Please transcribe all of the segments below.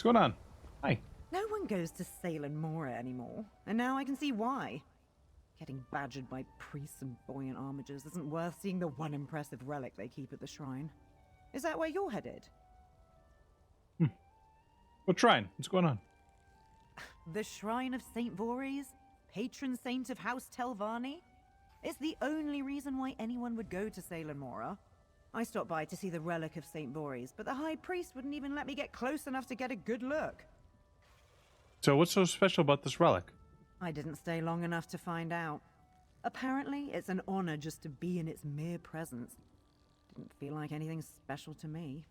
going on? Hi. No one goes to Salem Mora anymore, and now I can see why. Getting badgered by priests and buoyant armigers isn't worth seeing the one impressive relic they keep at the shrine. Is that where you're headed? What shrine? What's going on? The Shrine of St. Voorhees? Patron saint of House Telvanni? It's the only reason why anyone would go to Salem Mora. I stopped by to see the relic of St. Voorhees, but the High Priest wouldn't even let me get close enough to get a good look. So what's so special about this relic? I didn't stay long enough to find out. Apparently, it's an honor just to be in its mere presence. Didn't feel like anything special to me.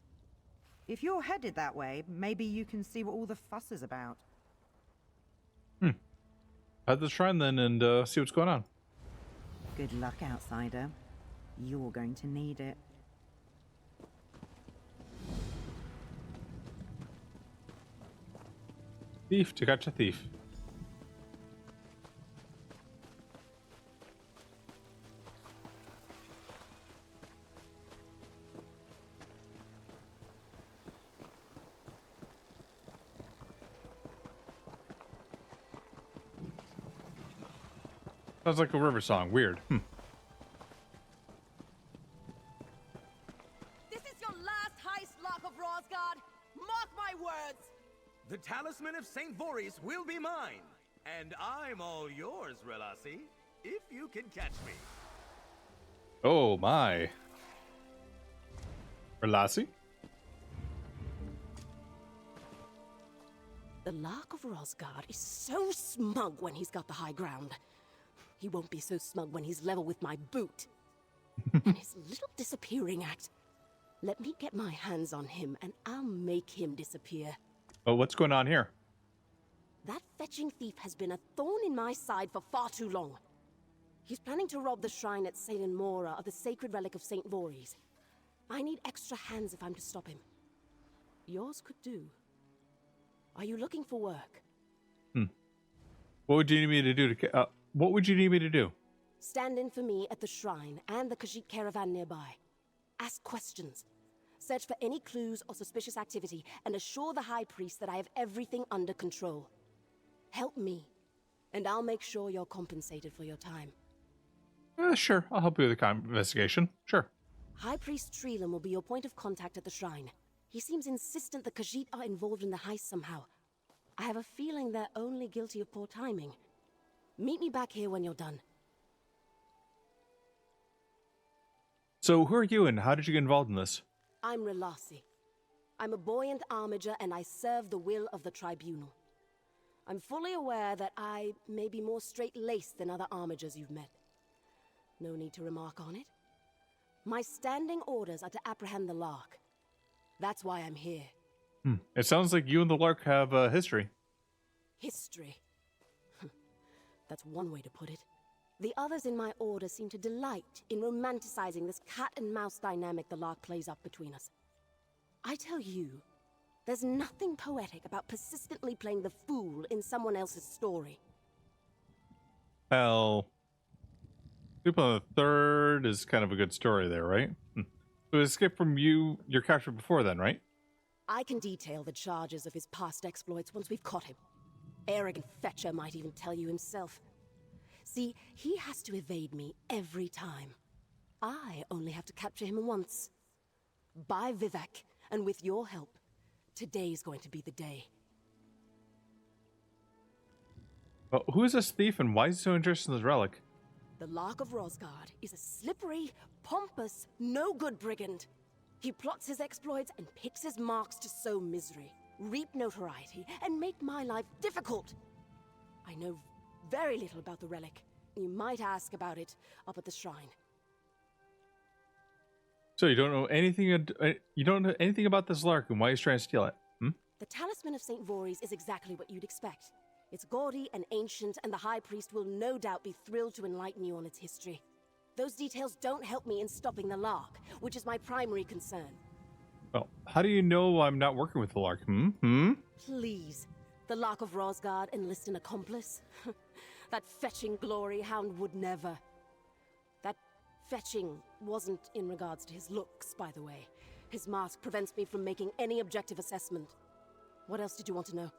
If you're headed that way, maybe you can see what all the fuss is about. At the shrine then and see what's going on. Good luck, outsider. You're going to need it. Thief to catch a thief. Sounds like a river song. Weird. This is your last heist, Lock of Rosgard. Mark my words. The talisman of St. Voorhees will be mine. And I'm all yours, Relasi, if you can catch me. Oh my. Relasi? The Lark of Rosgard is so smug when he's got the high ground. He won't be so smug when he's level with my boot. And his little disappearing act. Let me get my hands on him and I'll make him disappear. Oh, what's going on here? That fetching thief has been a thorn in my side for far too long. He's planning to rob the shrine at Salem Mora of the sacred relic of St. Voorhees. I need extra hands if I'm to stop him. Yours could do. Are you looking for work? What would you need me to do to what would you need me to do? Stand in for me at the shrine and the Khajiit caravan nearby. Ask questions. Search for any clues or suspicious activity and assure the High Priest that I have everything under control. Help me, and I'll make sure you're compensated for your time. Sure. I'll help you with the investigation. Sure. High Priest Treelam will be your point of contact at the shrine. He seems insistent the Khajiit are involved in the heist somehow. I have a feeling they're only guilty of poor timing. Meet me back here when you're done. So who are you and how did you get involved in this? I'm Relasi. I'm a buoyant armiger and I serve the will of the tribunal. I'm fully aware that I may be more straight-laced than other armigers you've met. No need to remark on it. My standing orders are to apprehend the Lark. That's why I'm here. It sounds like you and the Lark have a history. History. That's one way to put it. The others in my order seem to delight in romanticizing this cat-and-mouse dynamic the Lark plays up between us. I tell you, there's nothing poetic about persistently playing the fool in someone else's story. Well, Sleep on the Third is kind of a good story there, right? So escape from your capture before then, right? I can detail the charges of his past exploits once we've caught him. Arrogant Fetcher might even tell you himself. See, he has to evade me every time. I only have to capture him once. By Vivek, and with your help, today's going to be the day. Well, who is this thief and why is he so interested in this relic? The Lark of Rosgard is a slippery, pompous, no-good brigand. He plots his exploits and picks his marks to sow misery, reap notoriety, and make my life difficult. I know very little about the relic. You might ask about it up at the shrine. So you don't know anything. You don't know anything about this Lark and why he's trying to steal it. The talisman of St. Voorhees is exactly what you'd expect. It's gaudy and ancient, and the High Priest will no doubt be thrilled to enlighten you on its history. Those details don't help me in stopping the Lark, which is my primary concern. Well, how do you know I'm not working with the Lark? Please, the Lark of Rosgard enlist an accomplice? That fetching glory hound would never. That fetching wasn't in regards to his looks, by the way. His mask prevents me from making any objective assessment. What else did you want to know?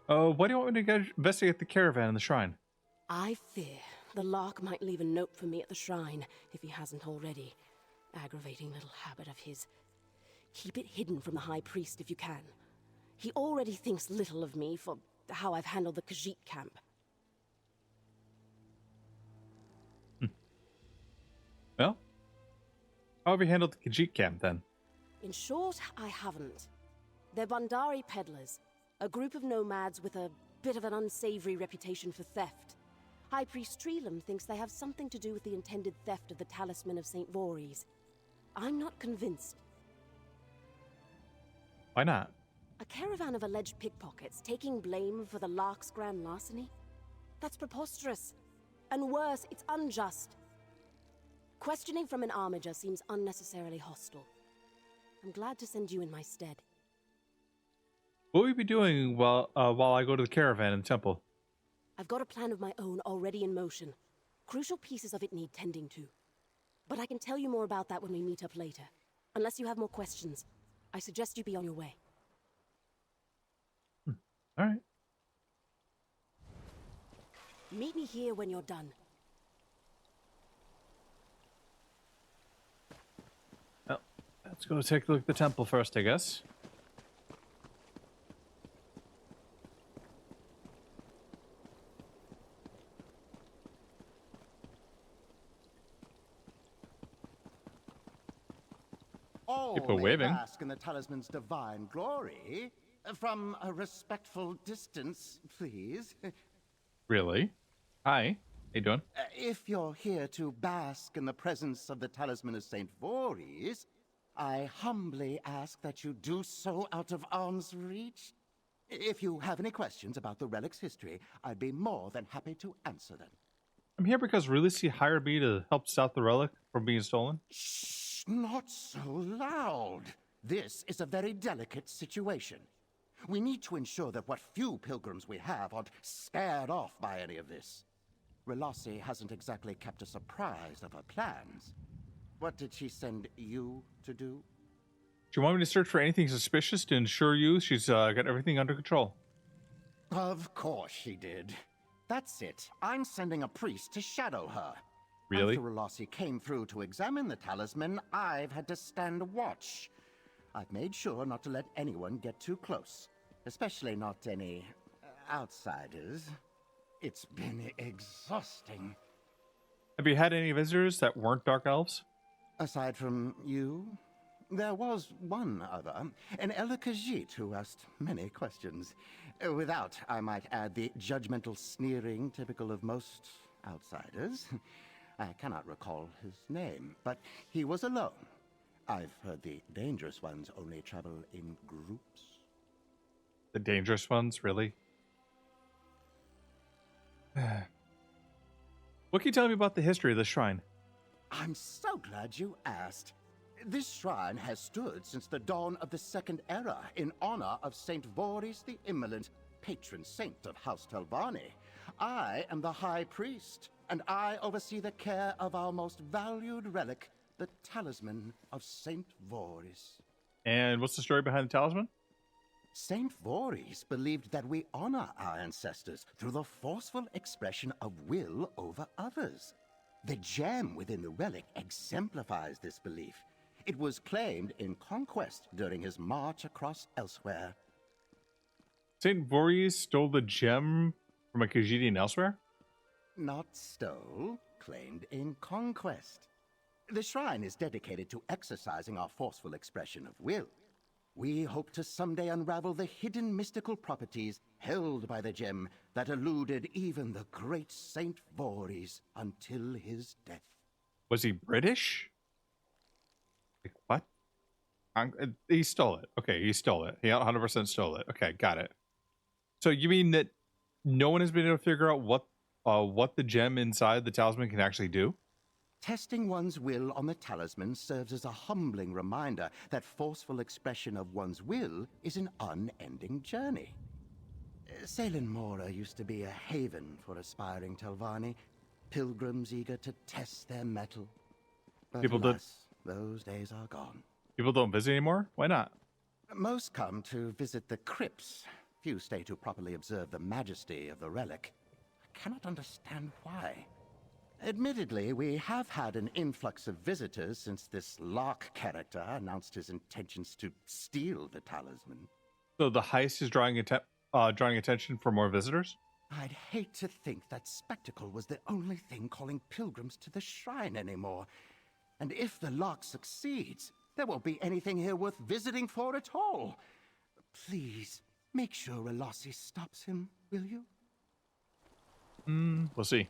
Why do you want me to investigate the caravan and the shrine? I fear the Lark might leave a note for me at the shrine, if he hasn't already. Aggravating little habit of his. Keep it hidden from the High Priest if you can. He already thinks little of me for how I've handled the Khajiit camp. Well, how have you handled the Khajiit camp then? In short, I haven't. They're Bandari peddlers, a group of nomads with a bit of an unsavory reputation for theft. High Priest Treelam thinks they have something to do with the intended theft of the Talisman of St. Voorhees. I'm not convinced. Why not? A caravan of alleged pickpockets taking blame for the Lark's grand larceny? That's preposterous. And worse, it's unjust. Questioning from an armiger seems unnecessarily hostile. I'm glad to send you in my stead. What will you be doing while I go to the caravan and temple? I've got a plan of my own already in motion. Crucial pieces of it need tending to. But I can tell you more about that when we meet up later. Unless you have more questions, I suggest you be on your way. All right. Meet me here when you're done. Well, let's go take a look at the temple first, I guess. People waving. Bask in the talisman's divine glory. From a respectful distance, please. Really? Hi. How you doing? If you're here to bask in the presence of the talisman of St. Voorhees, I humbly ask that you do so out of arm's reach. If you have any questions about the relic's history, I'd be more than happy to answer them. I'm here because Relissi hired me to help stop the relic from being stolen. Shh, not so loud. This is a very delicate situation. We need to ensure that what few pilgrims we have aren't scared off by any of this. Relissi hasn't exactly kept us apprised of her plans. What did she send you to do? Do you want me to search for anything suspicious to ensure you she's got everything under control? Of course she did. That's it. I'm sending a priest to shadow her. Really? After Relissi came through to examine the talisman, I've had to stand watch. I've made sure not to let anyone get too close. Especially not any outsiders. It's been exhausting. Have you had any visitors that weren't Dark Elves? Aside from you, there was one other, an elder Khajiit who asked many questions. Without, I might add, the judgmental sneering typical of most outsiders. I cannot recall his name, but he was alone. I've heard the dangerous ones only travel in groups. The dangerous ones, really? What can you tell me about the history of the shrine? I'm so glad you asked. This shrine has stood since the dawn of the Second Era in honor of St. Voorhees the Immolent, patron saint of House Telvanni. I am the High Priest, and I oversee the care of our most valued relic, the Talisman of St. Voorhees. And what's the story behind the talisman? St. Voorhees believed that we honor our ancestors through the forceful expression of will over others. The gem within the relic exemplifies this belief. It was claimed in conquest during his march across elsewhere. St. Voorhees stole the gem from a Khajiit elsewhere? Not stole, claimed in conquest. The shrine is dedicated to exercising our forceful expression of will. We hope to someday unravel the hidden mystical properties held by the gem that eluded even the great St. Voorhees until his death. Was he British? Like, what? He stole it. Okay, he stole it. He 100% stole it. Okay, got it. So you mean that no one has been able to figure out what the gem inside the talisman can actually do? Testing one's will on the talisman serves as a humbling reminder that forceful expression of one's will is an unending journey. Salen Mora used to be a haven for aspiring Telvanni, pilgrims eager to test their mettle. But People alas, those days are gone. People don't visit anymore? Why not? Most come to visit the crypts. Few stay to properly observe the majesty of the relic. I cannot understand why. Admittedly, we have had an influx of visitors since this Lark character announced his intentions to steal the talisman. So the heist is drawing attention for more visitors? I'd hate to think that spectacle was the only thing calling pilgrims to the shrine anymore. And if the Lark succeeds, there won't be anything here worth visiting for at all. Please, make sure Relossi stops him, will you? We'll see.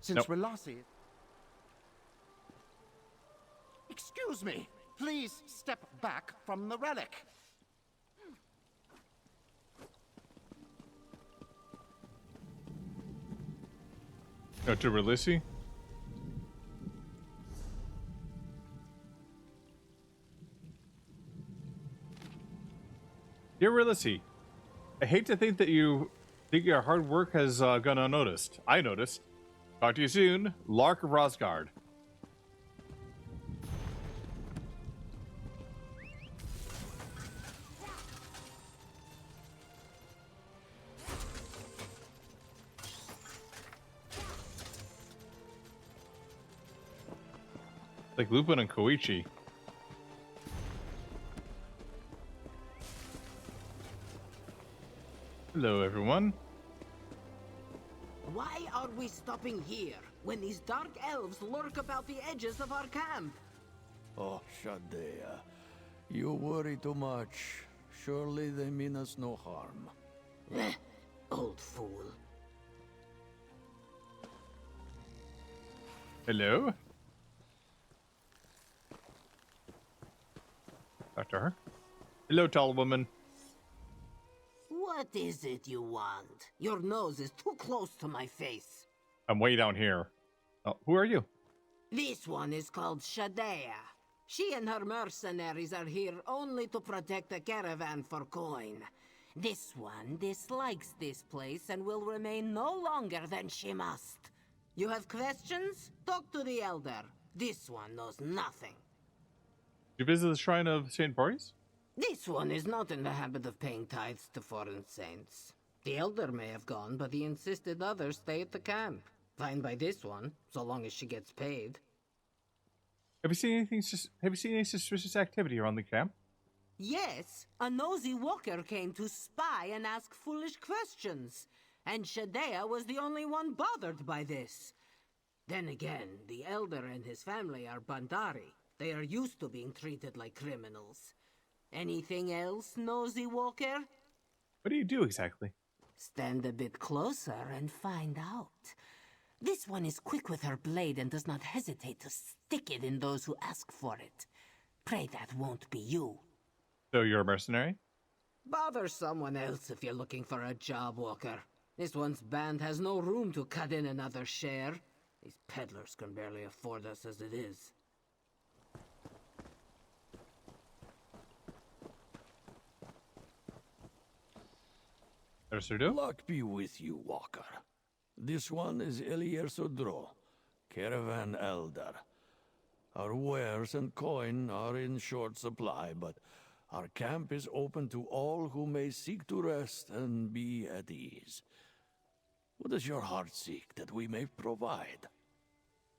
Since Relossi... Excuse me! Please step back from the relic! Go to Relossi. Dear Relossi, I hate to think that you think your hard work has gone unnoticed. I noticed. Talk to you soon. Lark of Rosgard. Like Lupin and Koichi. Hello, everyone. Why are we stopping here when these dark elves lurk about the edges of our camp? Oh, Shadea, you worry too much. Surely they mean us no harm. Old fool. Hello. Talk to her. Hello, tall woman. What is it you want? Your nose is too close to my face. I'm way down here. Oh, who are you? This one is called Shadea. She and her mercenaries are here only to protect the caravan for coin. This one dislikes this place and will remain no longer than she must. You have questions? Talk to the elder. This one knows nothing. Did you visit the shrine of St. Boris? This one is not in the habit of paying tithes to foreign saints. The elder may have gone, but he insisted others stay at the camp. Fine by this one, so long as she gets paid. Have you seen any suspicious activity around the camp? Yes, a nosy walker came to spy and ask foolish questions. And Shadea was the only one bothered by this. Then again, the elder and his family are Bandari. They are used to being treated like criminals. Anything else, nosy walker? What do you do exactly? Stand a bit closer and find out. This one is quick with her blade and does not hesitate to stick it in those who ask for it. Pray that won't be you. So you're a mercenary? Bother someone else if you're looking for a job, Walker. This one's band has no room to cut in another share. These peddlers can barely afford us as it is. Understood. Luck be with you, Walker. This one is Elier Caravan Elder. Our wares and coin are in short supply, but our camp is open to all who may seek to rest and be at ease. What does your heart seek that we may provide?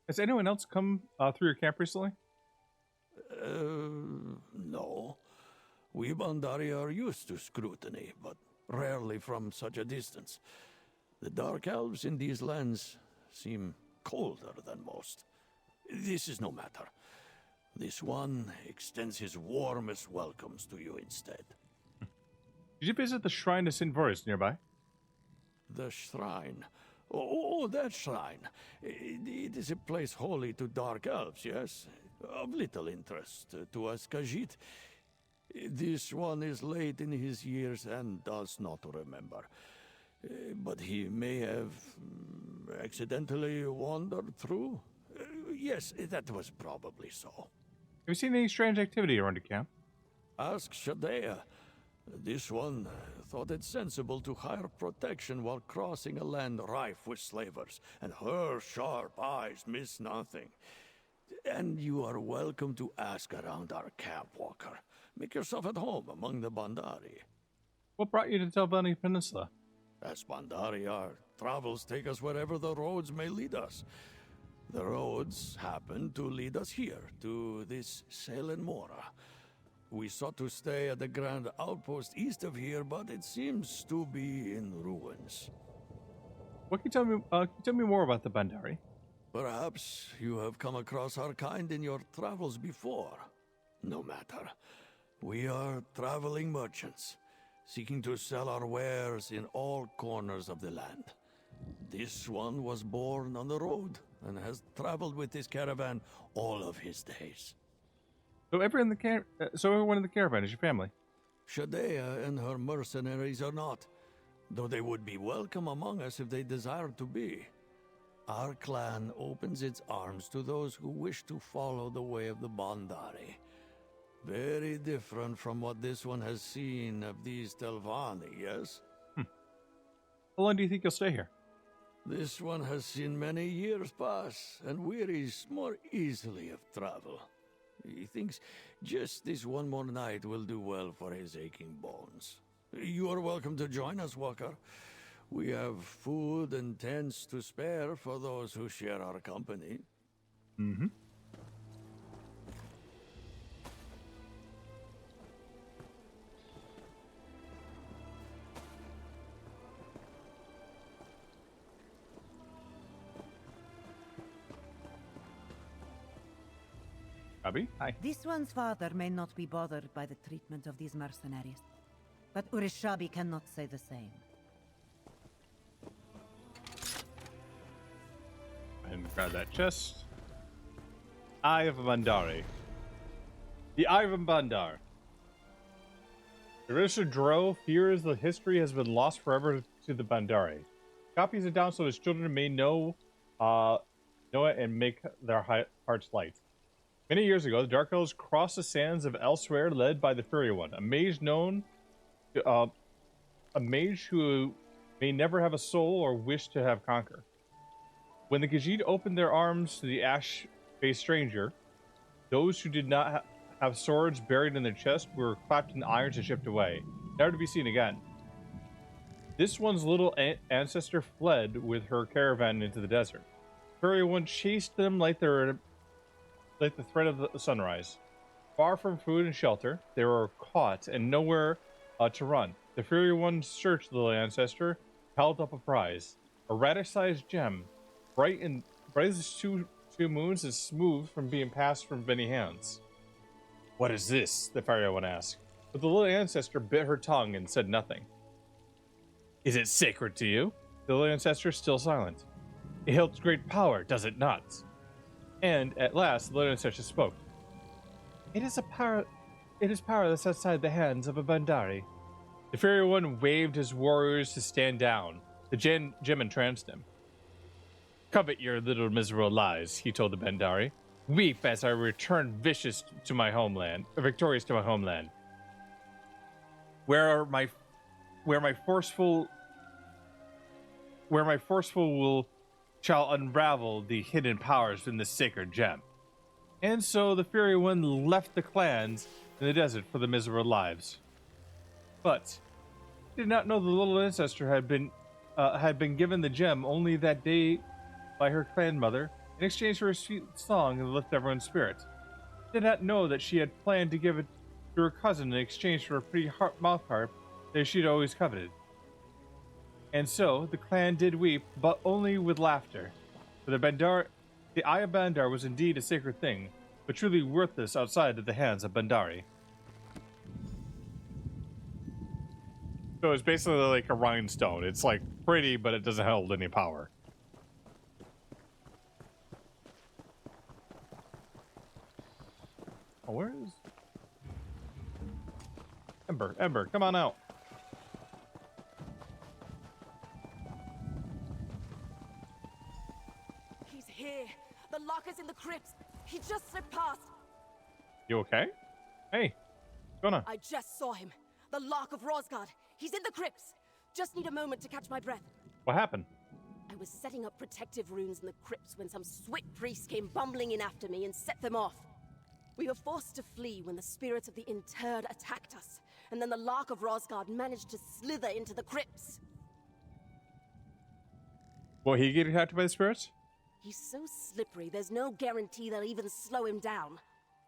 Has anyone else come through your camp recently? No. We Bandari are used to scrutiny, but rarely from such a distance. The dark elves in these lands seem colder than most. This is no matter. This one extends his warmest welcomes to you instead. Did you visit the shrine of St. Boris nearby? The shrine. Oh, that shrine. It is a place holy to dark elves, yes? Of little interest to us Khajiit. This one is late in his years and does not remember. But he may have accidentally wandered through. Yes, that was probably so. Have you seen any strange activity around the camp? Ask Shadea. This one thought it sensible to hire protection while crossing a land rife with slavers, and her sharp eyes miss nothing. And you are welcome to ask around our camp, Walker. Make yourself at home among the Bandari. What brought you to Telvanni Peninsula? As Bandari, our travels take us wherever the roads may lead us. The roads happen to lead us here, to this Selen Mora. We sought to stay at the grand outpost east of here, but it seems to be in ruins. What can you tell me more about the Bandari? Perhaps you have come across our kind in your travels before. No matter. We are traveling merchants, seeking to sell our wares in all corners of the land. This one was born on the road and has traveled with this caravan all of his days. So everyone in the caravan is your family? Shadea and her mercenaries are not, though they would be welcome among us if they desired to be. Our clan opens its arms to those who wish to follow the way of the Bandari. Very different from what this one has seen of these Telvanni, yes? How long do you think you'll stay here? This one has seen many years pass, and wearies more easily of travel. He thinks just this one more night will do well for his aching bones. You are welcome to join us, Walker. We have food and tents to spare for those who share our company. Mm-hmm. Abby, hi. This one's father may not be bothered by the treatment of these mercenaries, but Urishabi cannot say the same. And grab that chest. Eye of Bandari. The Eye of Bandar. The Risha Dro fears the history has been lost forever to the Bandari. Copies it down so his children may know it and make their hearts light. Many years ago, the Dark Elves crossed the sands of elsewhere, led by the Furry One, a mage who may never have a soul or wish to have conquer. When the Khajiit opened their arms to the ash-faced stranger, those who did not have swords buried in their chest were clapped in irons and shipped away, never to be seen again. This one's little ancestor fled with her caravan into the desert. Furry One chased them like the thread of the sunrise. Far from food and shelter, they were caught and nowhere to run. The Furry One searched the little ancestor, held up a prize, a radish-sized gem, bright as two moons and smooth from being passed from many hands. What is this? The Furry One asked, but the little ancestor bit her tongue and said nothing. Is it sacred to you? The little ancestor still silent. It holds great power, does it not? And at last, the little ancestor spoke. It is power that's outside the hands of a Bandari. The Furry One waved his warriors to stand down. The gem entranced him. Covet your little miserable lives, he told the Bandari. Weep as I return victorious to my homeland. Where my forceful will shall unravel the hidden powers in the sacred gem. And so the Furry One left the clans in the desert for the miserable lives. But he did not know the little ancestor had been given the gem only that day by her clan mother in exchange for a sweet song to lift everyone's spirit. He did not know that she had planned to give it to her cousin in exchange for a pretty mouth harp that she'd always coveted. And so the clan did weep, but only with laughter. For the Eye of Bandar was indeed a sacred thing, but truly worthless outside of the hands of Bandari. So it's basically like a rhinestone. It's like pretty, but it doesn't hold any power. Oh, where is Ember? Ember, come on out. He's here. The locker's in the crypts. He just slipped past. You okay? Hey, what's going on? I just saw him. The Lock of Rosgard. He's in the crypts. Just need a moment to catch my breath. What happened? I was setting up protective runes in the crypts when some swit priest came bumbling in after me and set them off. We were forced to flee when the spirits of the interred attacked us, and then the Lark of Rosgard managed to slither into the crypts. Will he get attacked by the spirits? He's so slippery, there's no guarantee they'll even slow him down.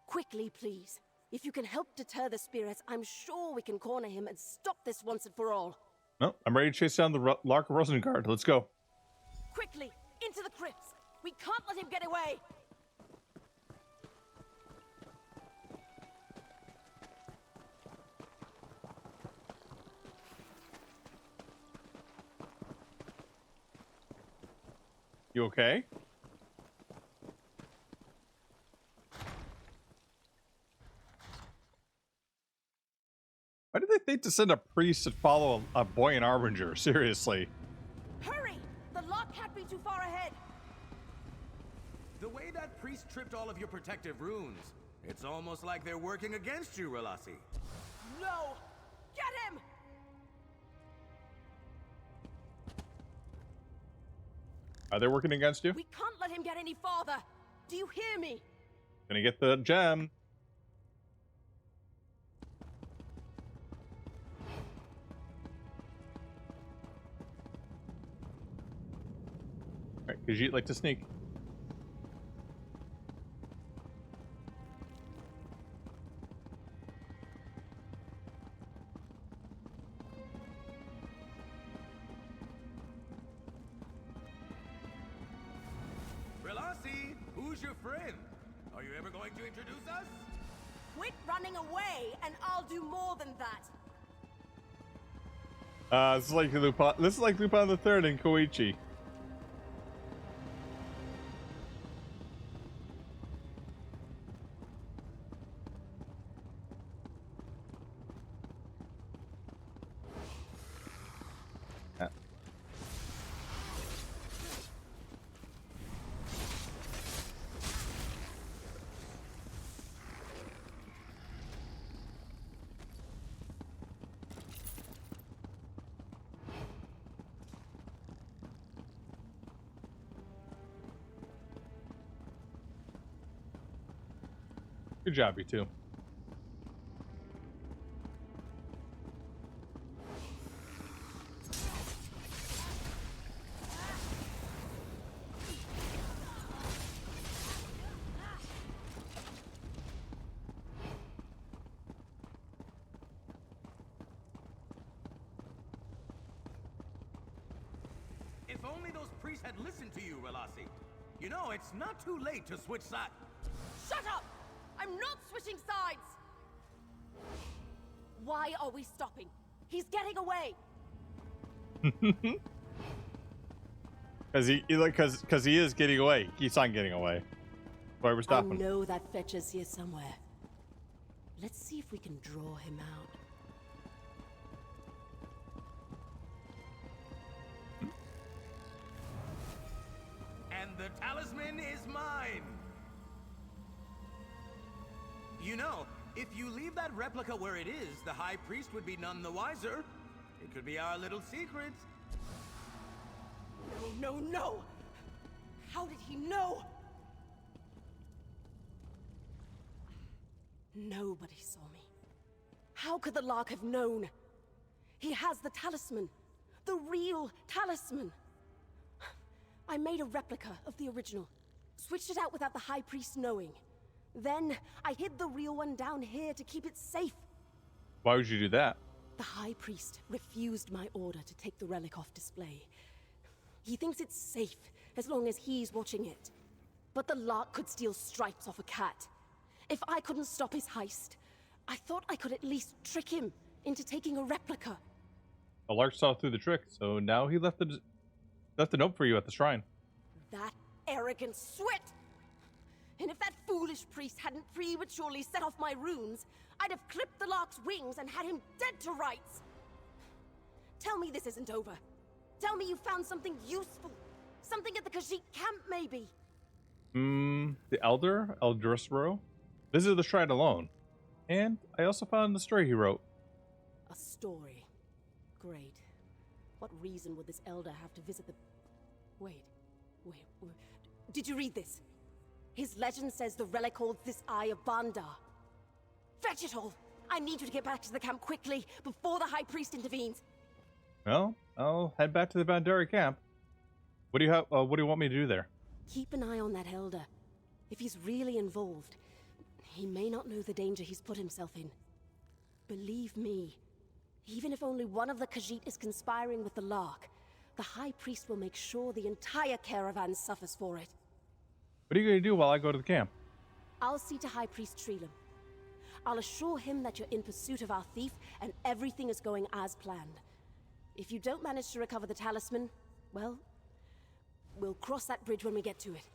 Quickly, please. If you can help deter the spirits, I'm sure we can corner him and stop this once and for all. No, I'm ready to chase down the Lark of Rosengard. Let's go. Quickly, into the crypts. We can't let him get away. You okay? Why did they think to send a priest to follow a boy and Arbinger? Seriously. Hurry! The lock can't be too far ahead. The way that priest tripped all of your protective runes, it's almost like they're working against you, Relasi. No! Get him! Are they working against you? We can't let him get any farther. Do you hear me? Gonna get the gem. Alright, Khajiit like to sneak. Relasi, who's your friend? Are you ever going to introduce us? Quit running away, and I'll do more than that. This is like Lupin. This is like Lupin the Third and Koichi. Good job, you two. If only those priests had listened to you, Relasi. You know, it's not too late to switch sides. Shut up! I'm not switching sides! Why are we stopping? He's getting away! Because he is getting away. He keeps on getting away. Why we're I stopping? know that Fetcher's here somewhere. Let's see if we can draw him out. And the talisman is mine! You know, if you leave that replica where it is, the High Priest would be none the wiser. It could be our little secret. No, no, no! How did he know? Nobody saw me. How could the Lark have known? He has the talisman. The real talisman. I made a replica of the original. Switched it out without the High Priest knowing. Then, I hid the real one down here to keep it safe. Why would you do that? The High Priest refused my order to take the relic off display. He thinks it's safe, as long as he's watching it. But the Lark could steal stripes off a cat. If I couldn't stop his heist, I thought I could at least trick him into taking a replica. The Lark saw through the trick, so now he left a note for you at the shrine. That arrogant swit! And if that foolish priest hadn't prematurely set off my runes, I'd have clipped the Lark's wings and had him dead to rights. Tell me this isn't over. Tell me you found something useful. Something at the Khajiit camp, maybe. The Elderscroll. Visited the shrine alone. And I also found the story he wrote. A story. Great. What reason would this elder have to visit the... Wait. Did you read this? His legend says the relic holds this Eye of Bandar. Fetch it all! I need you to get back to the camp quickly, before the High Priest intervenes. Well, I'll head back to the Bandari camp. What do you have? What do you want me to do there? Keep an eye on that elder. If he's really involved, he may not know the danger he's put himself in. Believe me, even if only one of the Khajiit is conspiring with the Lark, the High Priest will make sure the entire caravan suffers for it. What are you going to do while I go to the camp? I'll see to High Priest Treelam. I'll assure him that you're in pursuit of our thief and everything is going as planned. If you don't manage to recover the talisman, well, we'll cross that bridge when we get to it.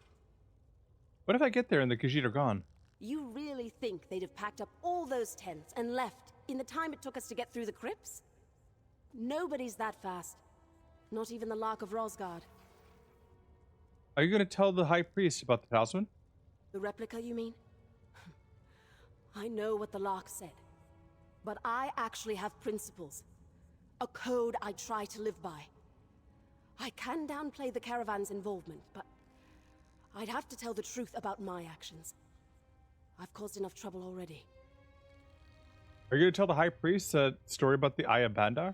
What if I get there and the Khajiit are gone? You really think they'd have packed up all those tents and left in the time it took us to get through the crypts? Nobody's that fast. Not even the Lark of Rosgard. Are you going to tell the High Priest about the talisman? The replica, you mean? I know what the Lark said. But I actually have principles. A code I try to live by. I can downplay the caravan's involvement, but I'd have to tell the truth about my actions. I've caused enough trouble already. Are you going to tell the High Priest a story about the Eye of Bandar?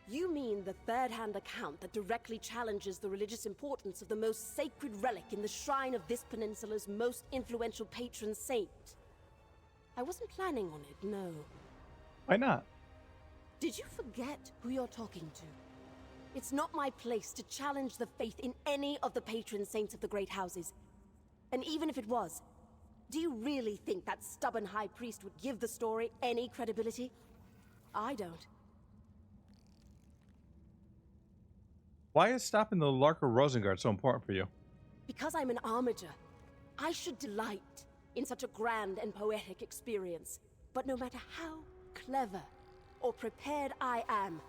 You mean the third-hand account that directly challenges the religious importance of the most sacred relic in the shrine of this peninsula's most influential patron saint? I wasn't planning on it, no. Why not? Did you forget who you're talking to? It's not my place to challenge the faith in any of the patron saints of the great houses. And even if it was, do you really think that stubborn high priest would give the story any credibility? I don't. Why is stopping the Lark of Rosengard so important for you? Because I'm an armiger. I should delight in such a grand and poetic experience. But no matter how clever or prepared I am,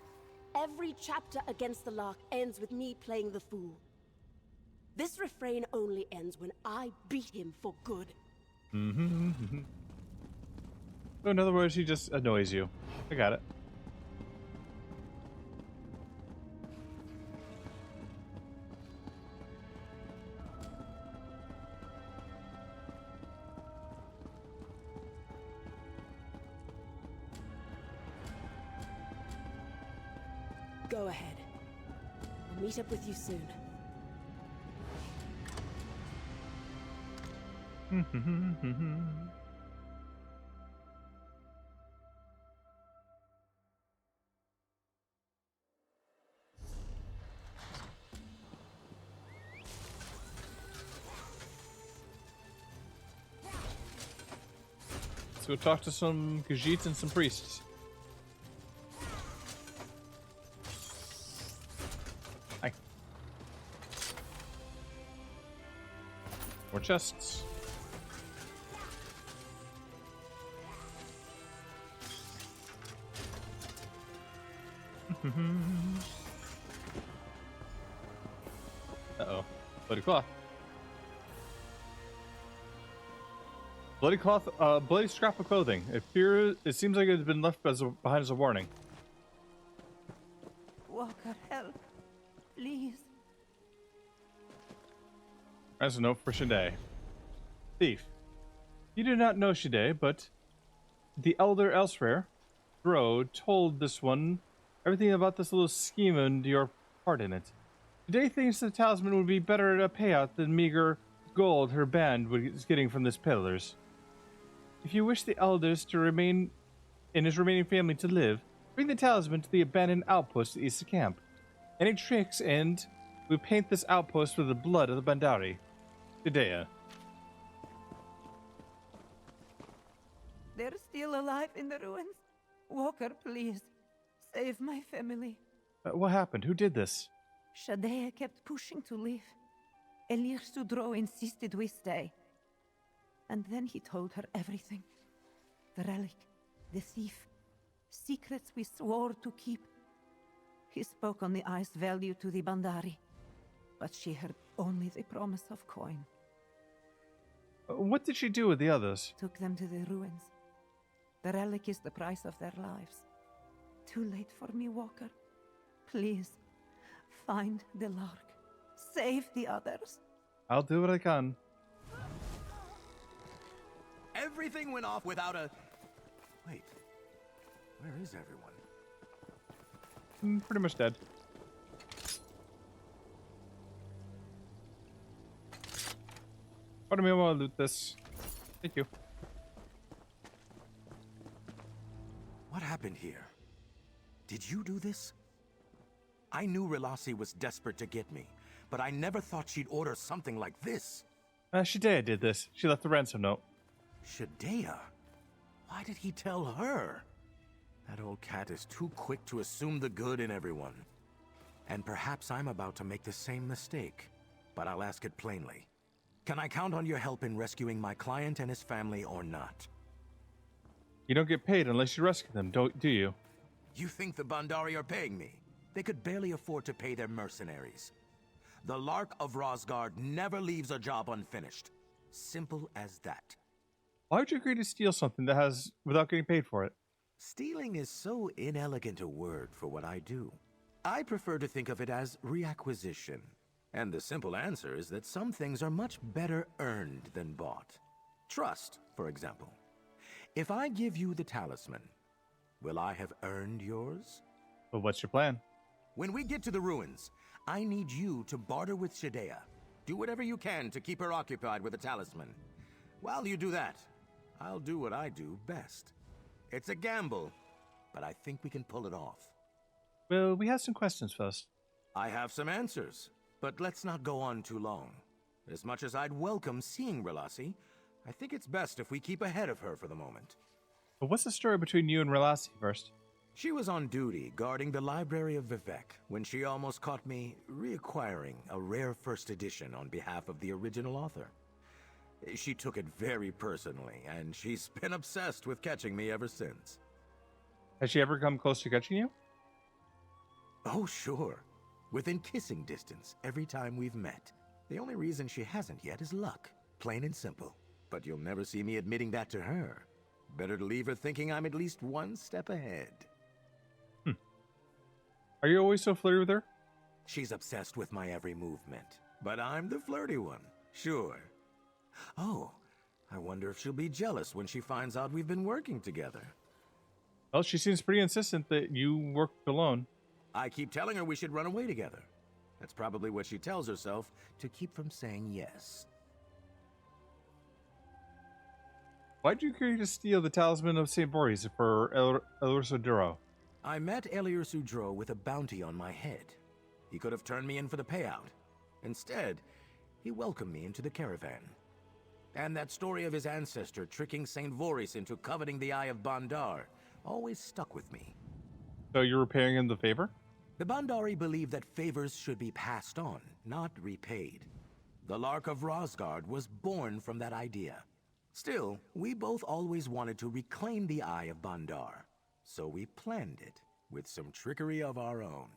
every chapter against the Lark ends with me playing the fool. This refrain only ends when I beat him for good. So in other words, he just annoys you. I got it. Go ahead. I'll meet up with you soon. Let's go talk to some Khajiits and some priests. Hi. More chests. Uh-oh. Bloody cloth. Bloody cloth, bloody scrap of clothing. It seems like it's been left behind as a warning. Walker, help. Please. There's a note for Shade. Thief. You do not know Shade, but the elder elsewhere, Dro, told this one everything about this little scheme and your part in it. Shade thinks the talisman would be better at a payout than meager gold her band was getting from this peddlers. If you wish the elders to remain and his remaining family to live, bring the talisman to the abandoned outpost east of camp. Any tricks, and we paint this outpost with the blood of the Bandari. Judea. They're still alive in the ruins. Walker, please. Save my family. What happened? Who did this? Shadea kept pushing to leave. Elir Sudro insisted we stay. And then he told her everything. The relic, the thief, secrets we swore to keep. He spoke on the eye's value to the Bandari, but she heard only the promise of coin. What did she do with the others? Took them to the ruins. The relic is the price of their lives. Too late for me, Walker. Please, find the Lark. Save the others. I'll do what I can. Everything went off without a... Wait. Where is everyone? Pretty much dead. Pardon me, I want to loot this. Thank you. What happened here? Did you do this? I knew Relasi was desperate to get me, but I never thought she'd order something like this. Shadea did this. She left the ransom note. Shadea? Why did he tell her? That old cat is too quick to assume the good in everyone. And perhaps I'm about to make the same mistake, but I'll ask it plainly. Can I count on your help in rescuing my client and his family or not? You don't get paid unless you rescue them, do you? You think the Bandari are paying me? They could barely afford to pay their mercenaries. The Lark of Rosgard never leaves a job unfinished. Simple as that. Why would you agree to steal something that has without getting paid for it? Stealing is so inelegant a word for what I do. I prefer to think of it as reacquisition. And the simple answer is that some things are much better earned than bought. Trust, for example. If I give you the talisman, will I have earned yours? But what's your plan? When we get to the ruins, I need you to barter with Shadea. Do whatever you can to keep her occupied with the talisman. While you do that, I'll do what I do best. It's a gamble, but I think we can pull it off. Well, we have some questions first. I have some answers, but let's not go on too long. As much as I'd welcome seeing Relasi, I think it's best if we keep ahead of her for the moment. But what's the story between you and Relasi first? She was on duty guarding the Library of Vivec when she almost caught me reacquiring a rare first edition on behalf of the original author. She took it very personally, and she's been obsessed with catching me ever since. Has she ever come close to catching you? Oh, sure. Within kissing distance every time we've met. The only reason she hasn't yet is luck. Plain and simple. But you'll never see me admitting that to her. Better to leave her thinking I'm at least one step ahead. Are you always so flirty with her? She's obsessed with my every movement. But I'm the flirty one. Sure. Oh, I wonder if she'll be jealous when she finds out we've been working together. Well, she seems pretty insistent that you work alone. I keep telling her we should run away together. That's probably what she tells herself to keep from saying yes. Why'd you agree to steal the talisman of St. Boris for Elderscrollsonline? I met Elderscrollsonline with a bounty on my head. He could have turned me in for the payout. Instead, he welcomed me into the caravan. And that story of his ancestor tricking St. Voris into coveting the Eye of Bandar always stuck with me. So you're repaying him the favor? The Bandari believe that favors should be passed on, not repaid. The Lark of Rosgard was born from that idea. Still, we both always wanted to reclaim the Eye of Bandar. So we planned it, with some trickery of our own.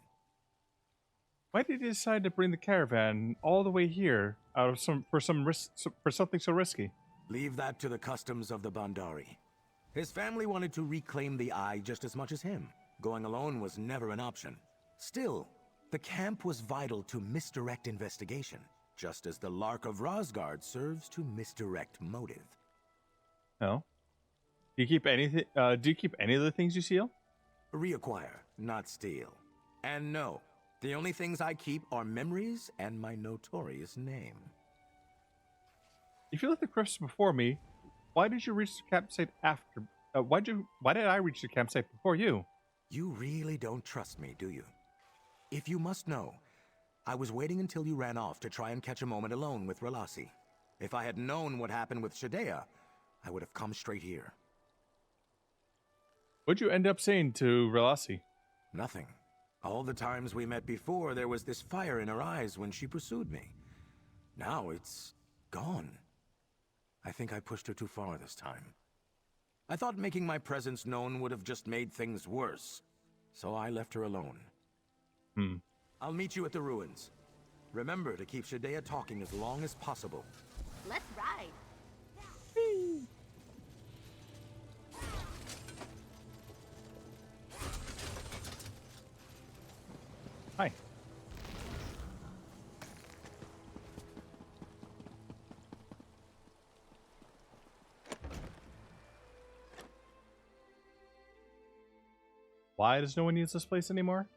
Why did you decide to bring the caravan all the way here for something so risky? Leave that to the customs of the Bandari. His family wanted to reclaim the Eye just as much as him. Going alone was never an option. Still, the camp was vital to misdirect investigation, just as the Lark of Rosgard serves to misdirect motive. No. Do you keep anything? Do you keep any of the things you steal? Reacquire, not steal. And no, the only things I keep are memories and my notorious name. If you left the cliffs before me, why did you reach the campsite after? Why did I reach the campsite before you? You really don't trust me, do you? If you must know, I was waiting until you ran off to try and catch a moment alone with Relasi. If I had known what happened with Shadea, I would have come straight here. What'd you end up saying to Relasi? Nothing. All the times we met before, there was this fire in her eyes when she pursued me. Now it's gone. I think I pushed her too far this time. I thought making my presence known would have just made things worse. So I left her alone. I'll meet you at the ruins. Remember to keep Shadea talking as long as possible. Let's ride. Hi. Why does no one use this place anymore?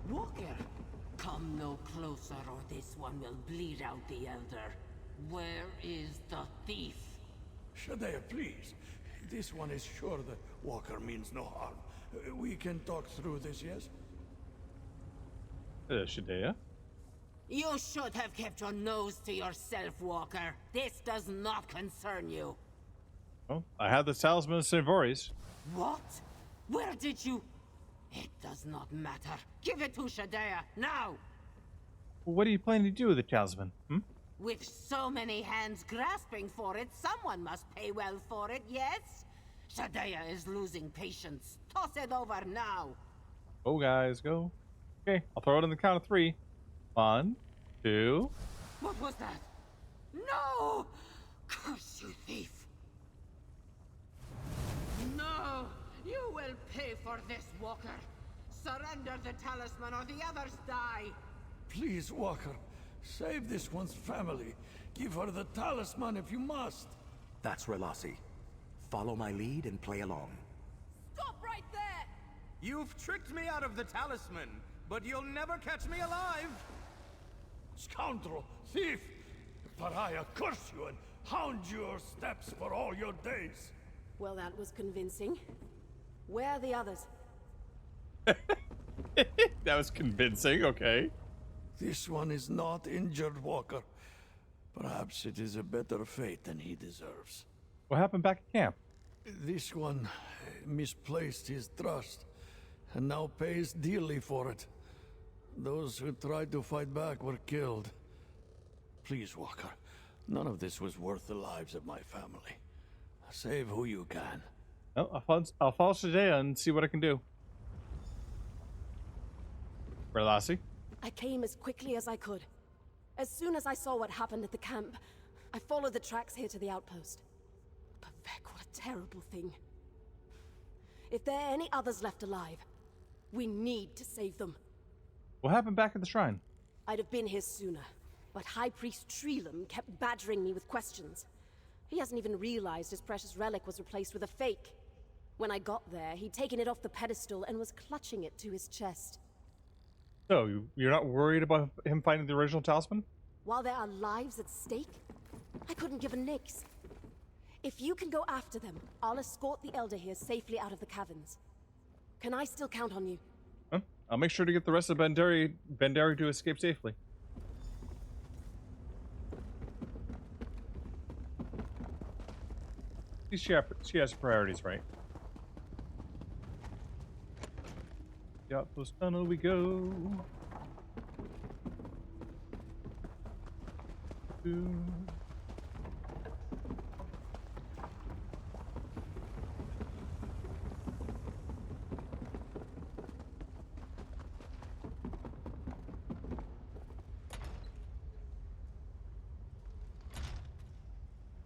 Walker, come no closer or this one will bleed out the Elder. Where is the thief? Shadea, please. This one is sure that Walker means no harm. We can talk through this, yes? Shadea? You should have kept your nose to yourself, Walker. This does not concern you. Well, I have the talisman of St. Voorhees. What? Where did you... It does not matter. Give it to Shadea, now! Well, what are you planning to do with the talisman? With so many hands grasping for it, someone must pay well for it, yes? Shadea is losing patience. Toss it over now. Go, guys, go. Okay, I'll throw it on the count of 3. 1, 2. What was that? No! Curse you, thief! No! You will pay for this, Walker. Surrender the talisman or the others die. Please, Walker. Save this one's family. Give her the talisman if you must. That's Relasi. Follow my lead and play along. Stop right there! You've tricked me out of the talisman, but you'll never catch me alive! Scoundrel! Thief! Pariah, curse you and hound your steps for all your days! Well, that was convincing. Where are the others? That was convincing, okay. This one is not injured, Walker. Perhaps it is a better fate than he deserves. What happened back at camp? This one misplaced his trust, and now pays dearly for it. Those who tried to fight back were killed. Please, Walker, none of this was worth the lives of my family. Save who you can. Oh, I'll follow Shadea and see what I can do. Relasi? I came as quickly as I could. As soon as I saw what happened at the camp, I followed the tracks here to the outpost. But Vec, what a terrible thing. If there are any others left alive, we need to save them. What happened back at the shrine? I'd have been here sooner, but High Priest Treelam kept badgering me with questions. He hasn't even realized his precious relic was replaced with a fake. When I got there, he'd taken it off the pedestal and was clutching it to his chest. So, you're not worried about him finding the original talisman? While there are lives at stake, I couldn't give a nix. If you can go after them, I'll escort the Elder here safely out of the caverns. Can I still count on you? Huh? I'll make sure to get the rest of Bandari to escape safely. She has priorities, right? The outpost tunnel we go.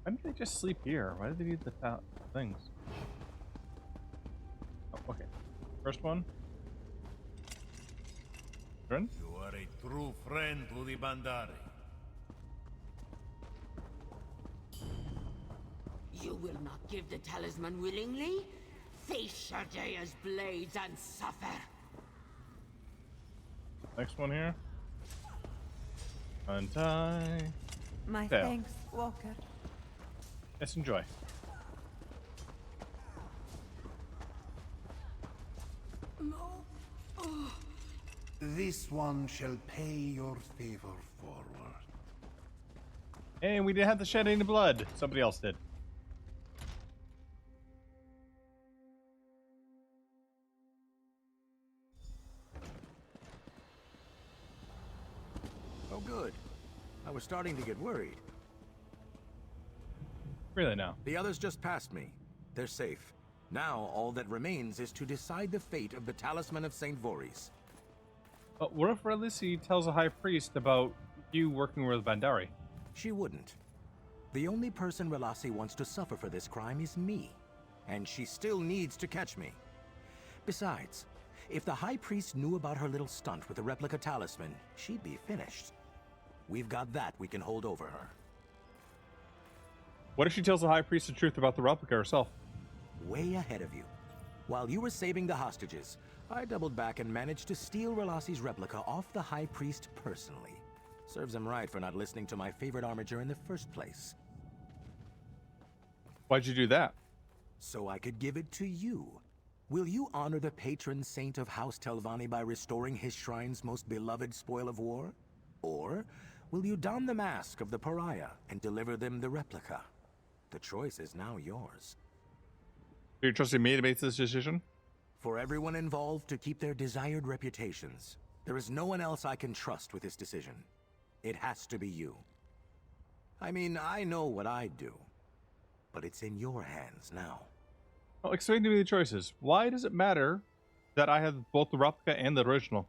Why didn't they just sleep here? Why did they need the things? Oh, okay. First one. Turn. You are a true friend to the Bandari. You will not give the talisman willingly? Face Shadea's blades and suffer. Next one here. Untie. My Fail. thanks, Walker. Yes, enjoy. This one shall pay your favor forward. And we didn't have to shed any blood. Somebody else did. Oh, good. I was starting to get worried. Really now. The others just passed me. They're safe. Now, all that remains is to decide the fate of the Talisman of St. Voorhees. What if Relisi tells the High Priest about you working with Bandari? She wouldn't. The only person Relasi wants to suffer for this crime is me. And she still needs to catch me. Besides, if the High Priest knew about her little stunt with the replica talisman, she'd be finished. We've got that we can hold over her. What if she tells the High Priest the truth about the replica herself? Way ahead of you. While you were saving the hostages, I doubled back and managed to steal Relasi's replica off the High Priest personally. Serves him right for not listening to my favorite armiger in the first place. Why'd you do that? So I could give it to you. Will you honor the patron saint of House Telvanni by restoring his shrine's most beloved spoil of war? Or will you don the mask of the pariah and deliver them the replica? The choice is now yours. You're trusting me to make this decision? For everyone involved to keep their desired reputations, there is no one else I can trust with this decision. It has to be you. I mean, I know what I'd do, but it's in your hands now. Well, explain to me the choices. Why does it matter that I have both the replica and the original?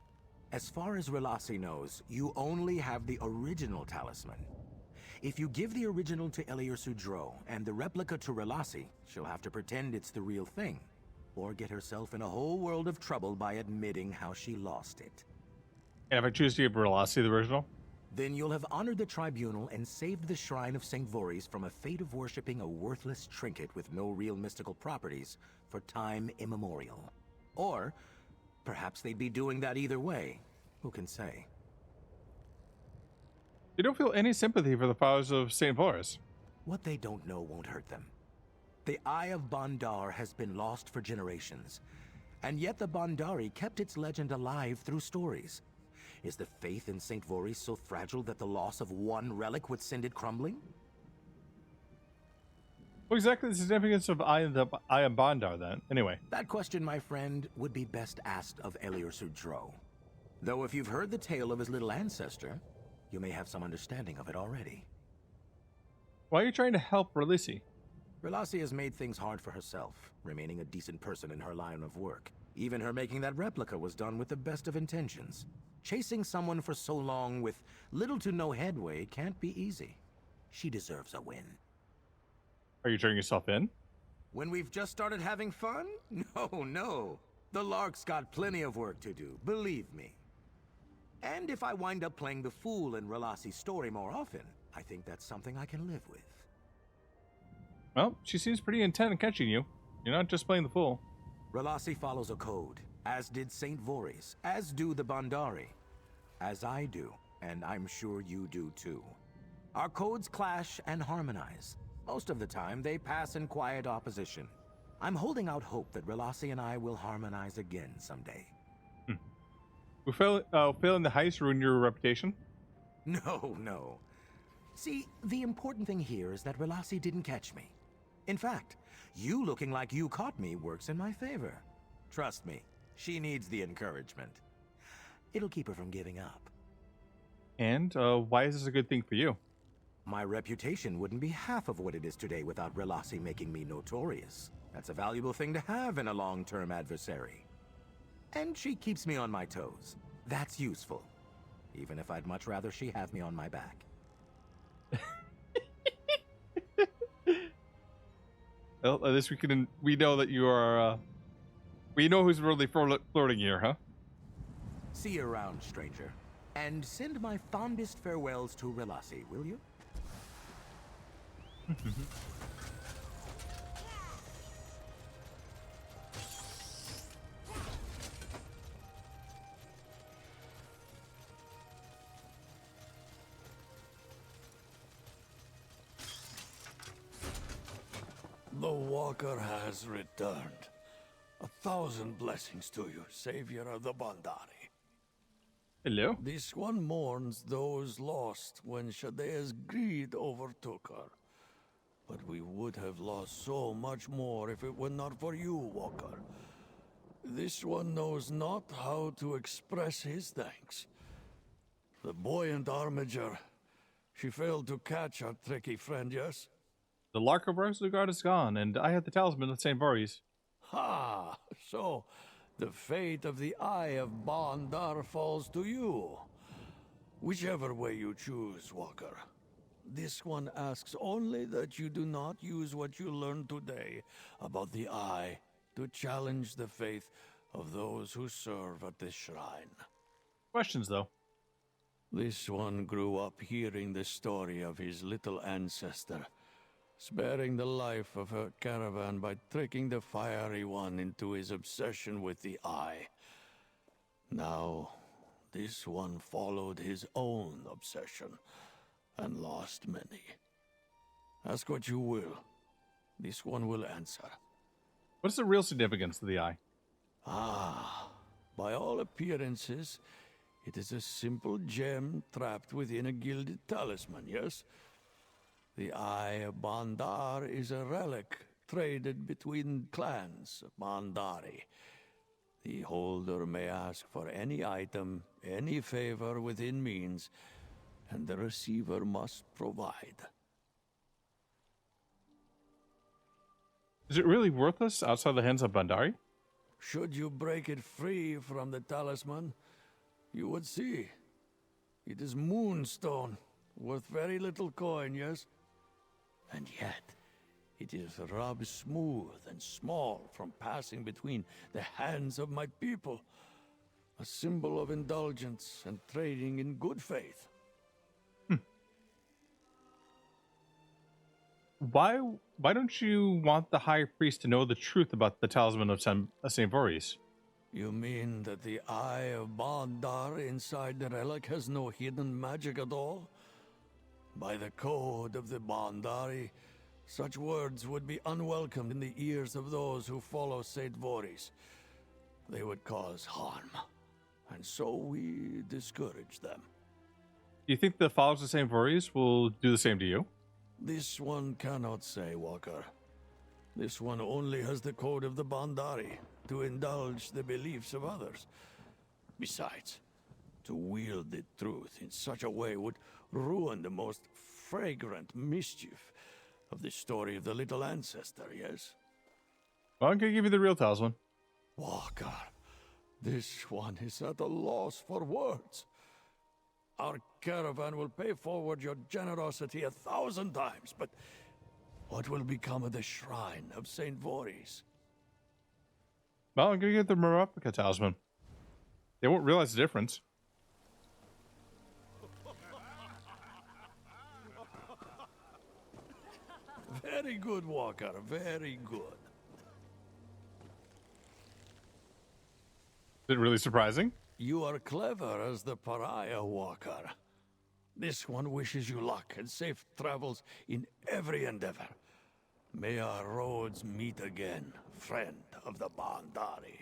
As far as Relasi knows, you only have the original talisman. If you give the original to Elier Sudro and the replica to Relasi, she'll have to pretend it's the real thing, or get herself in a whole world of trouble by admitting how she lost it. And if I choose to give Relasi the original? Then you'll have honored the tribunal and saved the shrine of St. Voorhees from a fate of worshipping a worthless trinket with no real mystical properties for time immemorial. Or perhaps they'd be doing that either way. Who can say? You don't feel any sympathy for the powers of St. Boris. What they don't know won't hurt them. The Eye of Bandar has been lost for generations, and yet the Bandari kept its legend alive through stories. Is the faith in St. Voorhees so fragile that the loss of one relic would send it crumbling? What exactly is the significance of Eye of Bandar then? Anyway. That question, my friend, would be best asked of Elier Sudro. Though if you've heard the tale of his little ancestor, you may have some understanding of it already. Why are you trying to help Relisi? Relasi has made things hard for herself, remaining a decent person in her line of work. Even her making that replica was done with the best of intentions. Chasing someone for so long with little to no headway can't be easy. She deserves a win. Are you turning yourself in? When we've just started having fun? No. The Lark's got plenty of work to do, believe me. And if I wind up playing the fool in Relasi's story more often, I think that's something I can live with. Well, she seems pretty intent on catching you. You're not just playing the fool. Relasi follows a code, as did St. Voorhees, as do the Bandari. As I do, and I'm sure you do too. Our codes clash and harmonize. Most of the time, they pass in quiet opposition. I'm holding out hope that Relasi and I will harmonize again someday. We failing the heist ruin your reputation? No. See, the important thing here is that Relasi didn't catch me. In fact, you looking like you caught me works in my favor. Trust me, she needs the encouragement. It'll keep her from giving up. And why is this a good thing for you? My reputation wouldn't be half of what it is today without Relasi making me notorious. That's a valuable thing to have in a long-term adversary. And she keeps me on my toes. That's useful. Even if I'd much rather she have me on my back. Well, at least we know that you are, we know who's really flirting here, huh? See you around, stranger. And send my fondest farewells to Relasi, will you? The Walker has returned. 1,000 blessings to you, savior of the Bandari. Hello? This one mourns those lost when Shadea's greed overtook her. But we would have lost so much more if it were not for you, Walker. This one knows not how to express his thanks. The buoyant armiger, she failed to catch our tricky friend, yes? The Lark of Guard is gone, and I have the talisman of St. Voorhees. Ha! So, The fate of the Eye of Bandar falls to you. Whichever way you choose, Walker. This one asks only that you do not use what you learned today about the Eye to challenge the faith of those who serve at this shrine. Questions, though. This one grew up hearing the story of his little ancestor, sparing the life of her caravan by tricking the Fiery One into his obsession with the Eye. Now, this one followed his own obsession and lost many. Ask what you will. This one will answer. What's the real significance of the eye? By all appearances, it is a simple gem trapped within a gilded talisman, yes? The Eye of Bandar is a relic traded between clans of Bandari. The holder may ask for any item, any favor within means, and the receiver must provide. Is it really worthless outside the hands of Bandari? Should you break it free from the talisman, you would see. It is moonstone, worth very little coin, yes? And yet, it is rubbed smooth and small from passing between the hands of my people. A symbol of indulgence and trading in good faith. Why don't you want the High Priest to know the truth about the Talisman of St. Voorhees? You mean that the Eye of Bandar inside the relic has no hidden magic at all? By the code of the Bandari, such words would be unwelcome in the ears of those who follow St. Voorhees. They would cause harm, and so we discourage them. Do you think the followers of St. Voorhees will do the same to you? This one cannot say, Walker. This one only has the code of the Bandari to indulge the beliefs of others. Besides, to wield the truth in such a way would ruin the most fragrant mischief of the story of the little ancestor, yes? Well, I'm going to give you the real talisman. Walker, this one is at a loss for words. Our caravan will pay forward your generosity 1,000 times, but what will become of the shrine of St. Voorhees? Well, I'm going to get the replica talisman. They won't realize the difference. Very good, Walker, very good. Is it really surprising? You are clever as the pariah, Walker. This one wishes you luck and safe travels in every endeavor. May our roads meet again, friend of the Bandari.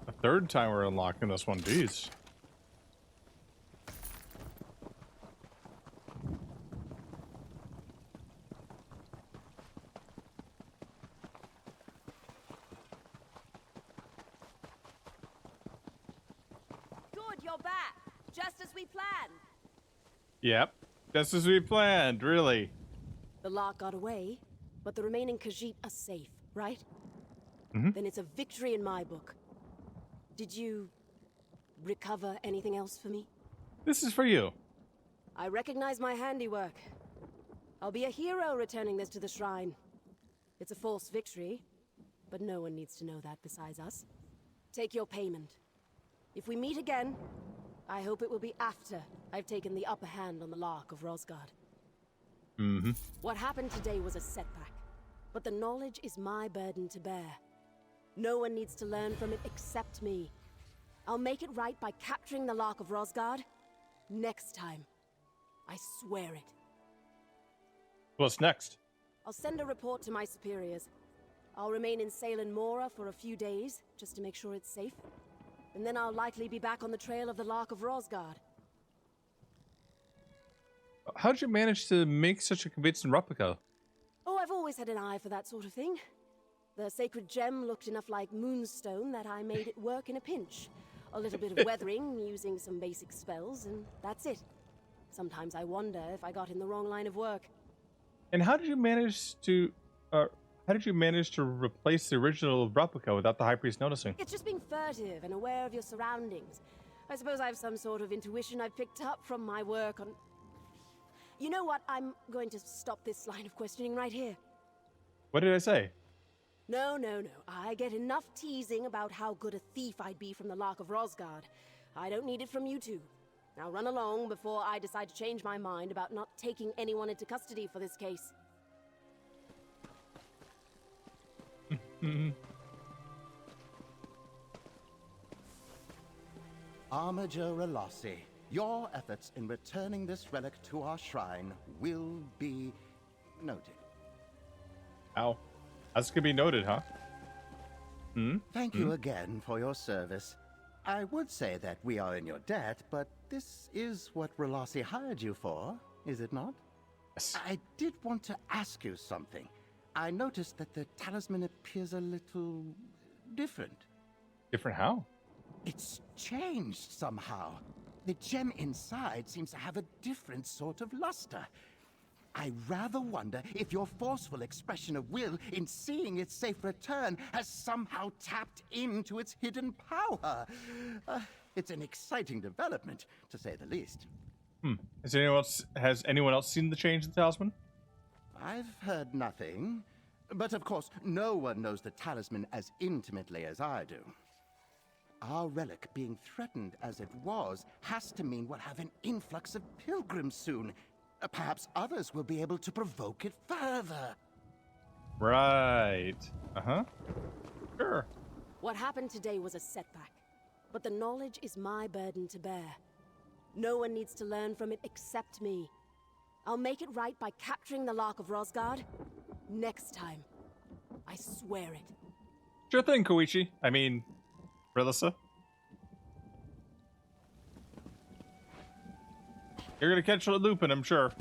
A third time we're unlocking this one, geez. Good, you're back. Just as we planned. Yep. Just as we planned, really. The lot got away, but the remaining Khajiit are safe, right? Mhm. Then it's a victory in my book. Did you recover anything else for me? This is for you. I recognize my handiwork. I'll be a hero returning this to the shrine. It's a false victory, but no one needs to know that besides us. Take your payment. If we meet again, I hope it will be after I've taken the upper hand on the Lark of Rosgard. Mm-hmm. What happened today was a setback, but the knowledge is my burden to bear. No one needs to learn from it except me. I'll make it right by capturing the Lark of Rosgard next time. I swear it. What's next? I'll send a report to my superiors. I'll remain in Salem Mora for a few days, just to make sure it's safe. And then I'll likely be back on the trail of the Lark of Rosgard. How did you manage to make such a convincing replica? Oh, I've always had an eye for that sort of thing. The sacred gem looked enough like moonstone that I made it work in a pinch. A little bit of weathering, using some basic spells, and that's it. Sometimes I wonder if I got in the wrong line of work. And how did you manage to replace the original replica without the High Priest noticing? It's just being furtive and aware of your surroundings. I suppose I have some sort of intuition I've picked up from my work on... You know what? I'm going to stop this line of questioning right here. What did I say? No. I get enough teasing about how good a thief I'd be from the Lark of Rosgard. I don't need it from you two. Now run along before I decide to change my mind about not taking anyone into custody for this case. Armiger Relossi, your efforts in returning this relic to our shrine will be noted. Ow. That's gonna be noted, huh? Thank you again for your service. I would say that we are in your debt, but this is what Relossi hired you for, is it not? Yes. I did want to ask you something. I noticed that the talisman appears a little different. Different how? It's changed somehow. The gem inside seems to have a different sort of luster. I rather wonder if your forceful expression of will in seeing its safe return has somehow tapped into its hidden power. It's an exciting development, to say the least. Has anyone else seen the change in the talisman? I've heard nothing. But of course, no one knows the talisman as intimately as I do. Our relic being threatened as it was has to mean we'll have an influx of pilgrims soon. Perhaps others will be able to provoke it further. Right. Uh-huh. Sure. What happened today was a setback, but the knowledge is my burden to bear. No one needs to learn from it except me. I'll make it right by capturing the Lark of Rosgard next time. I swear it. Sure thing, Koichi. I mean, Relissa. You're gonna catch Lupin, I'm sure.